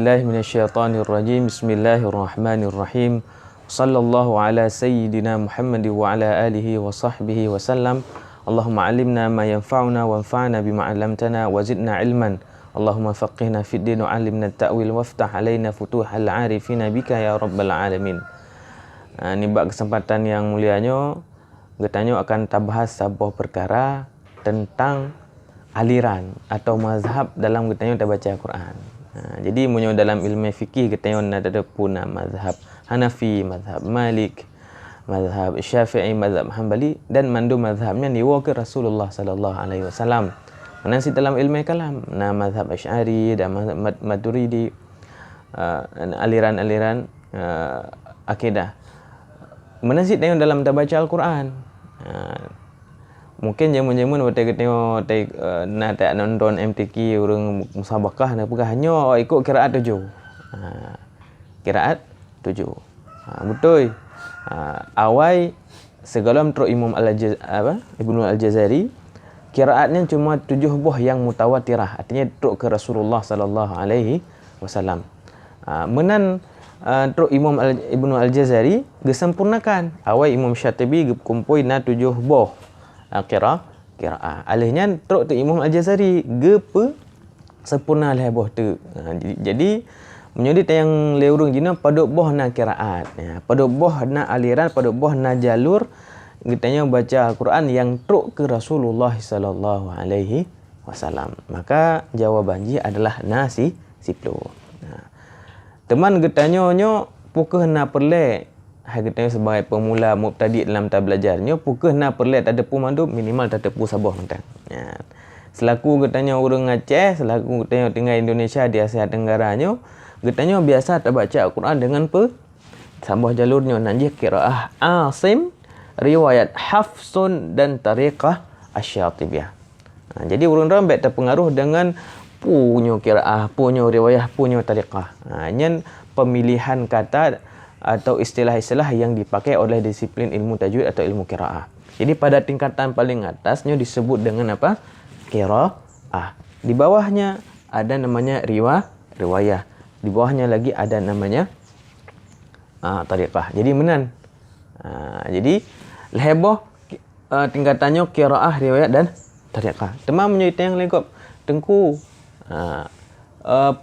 billahi minasyaitonir rajim. Bismillahirrahmanirrahim. Sallallahu ala sayyidina Muhammad wa ala alihi wa sahbihi wa sallam. Allahumma 'allimna ma yanfa'una wanfa'na bima 'allamtana wa zidna 'ilman. Allahumma faqihna fid din wa 'allimna at-ta'wil waftah 'alaina futuhal 'arifina bika ya rabbal alamin. Ni bab kesempatan yang mulianya getanyo akan tabahas sebuah perkara tentang aliran atau mazhab dalam getanyo baca Quran. Jadi munyo dalam ilmu fikih getanyo ada pun mazhab Hanafi, mazhab Malik, mazhab Syafi'i, mazhab Hanbali dan mandu mazhabnya diwakil Rasulullah sallallahu alaihi wasallam. Menansi dalam ilmu kalam, mazhab Asy'ari dan mazhab Maturidi, aliran-aliran akidah. Menansi tengok dalam baca Al-Quran. Mungkin jamun-jamun waktu tengok nak tak nonton MTQ orang musabakah nak pegah hanya ikut qiraat 7. Qiraat 7. Betul. Awal segala teruk Imam Ibnu Al-Jazari qiraatnya cuma 7 buah yang mutawatirah, artinya teruk ke Rasulullah sallallahu alaihi wasallam. Menan teruk Imam Ibnu Al-Jazari gesempurnakan. Awal Imam Syatibi kumpul na 7 buah qiraat. Alihnya teruk tu Imam Al-Jazari gepe sempurna lah buah tu. Jadi menyedit yang leurung jina pada buah na qiraat. Pada buah na aliran, pada buah na jalur kitanya baca Al-Quran yang teruk ke Rasulullah sallallahu alaihi wasallam. Maka jawabannya adalah nasi siplo. Teman getanyo pukul na perle getanya sebagai pemula mubtadi dalam tab belajarnya pukul na perle tak ada pemandu minimal tak ada pu sabah mentang. Selaku getanya orang Aceh, selaku getanya tinggal Indonesia di Asia Tenggaranya, getanya biasa tak baca Al-Quran dengan sabah jalurnya nanti qiraah Asim, riwayat Hafsun dan tariqah Asy-Syatibiyah. Jadi orang-orang baik terpengaruh dengan punya qiraah, punya riwayah, punya tariqah. Ini pemilihan kata atau istilah-istilah yang dipakai oleh disiplin ilmu tajwid atau ilmu qiraah. Jadi pada tingkatan paling atasnya disebut dengan apa? Qiraah. Di bawahnya ada namanya riwayah. Di bawahnya lagi ada namanya tariqah. Jadi menan. Jadi leheboh tingkatannya qiraah, riwayat dan tariqah. Temam menyita yang lengkap. Tengku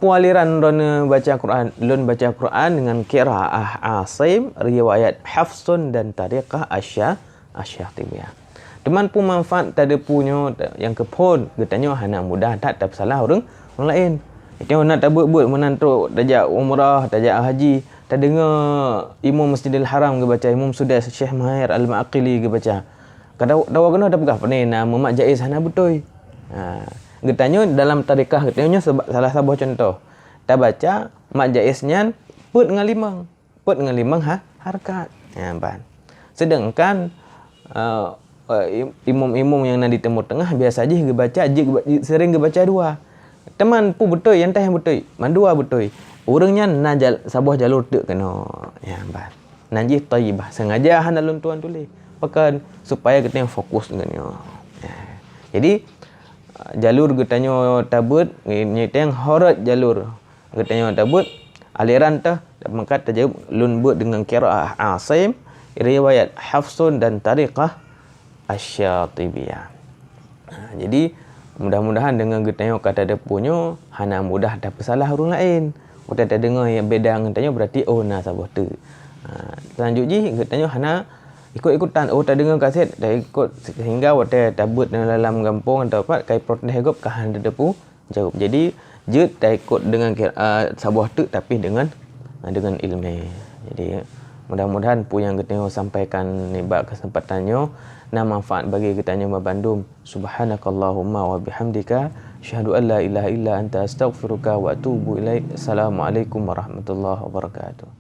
pualiran lon baca Quran, lon baca Quran dengan qiraah Asim, riwayat Hafsun dan tariqah Asy-Syatibiyah. Teman pun manfaat tak ada punya yang kepon getanya hana mudah tak salah orang lain. Itu nak tak buat menantu tajak umrah, tajak haji, tak dengar Imam Masjidil Haram ke baca, Imam Sudais Syekh Mahir Al-Maqili ke baca. Kada dawa kena dak pegah pening nama mak jaiz hana betul. Getanya dalam tarikah getanya salah satu contoh. Tak baca mak jaiznya put dengan limang harakat. Ban. Sedangkan imam-imam yang nak di timur tengah biasa aja baca sering baca 2. Teman pun betul yang yang betul. Mandua betul. Orangnya nak sabuh jalur tu kena. Ban. Najis thayyibah sengaja handalun tuan tulis. Pakan supaya kita fokus dengannya. Jadi jalur getanya tabut nyeteng horat jalur getanya tabut aliran tah maka tajawub lun buat dengan qiraah Asim, riwayat Hafsun dan tariqah Asy-Syatibiyah. Jadi mudah-mudahan dengan getanya kata ada punya hana mudah tak salah orang lain. Kita tak dengar yang beda dengan tanya berarti nah sabah tu. Selanjutnya getanya hana ikut-ikutan tak dengar kaset dah ikut sehingga waktu tabut dalam kampung atau apa kai protes gop kahan depu jawab. Jadi je tak ikut dengan sabuah tu tapi dengan ilmu. Jadi mudah-mudahan pu yang kita sampaikan ni bab kesempatannya na manfaat bagi kita Bandung. Subhanakallahumma wa bihamdika asyhadu an la ilaha illa anta astaghfiruka wa atubu ilaik. Assalamualaikum warahmatullahi wabarakatuh.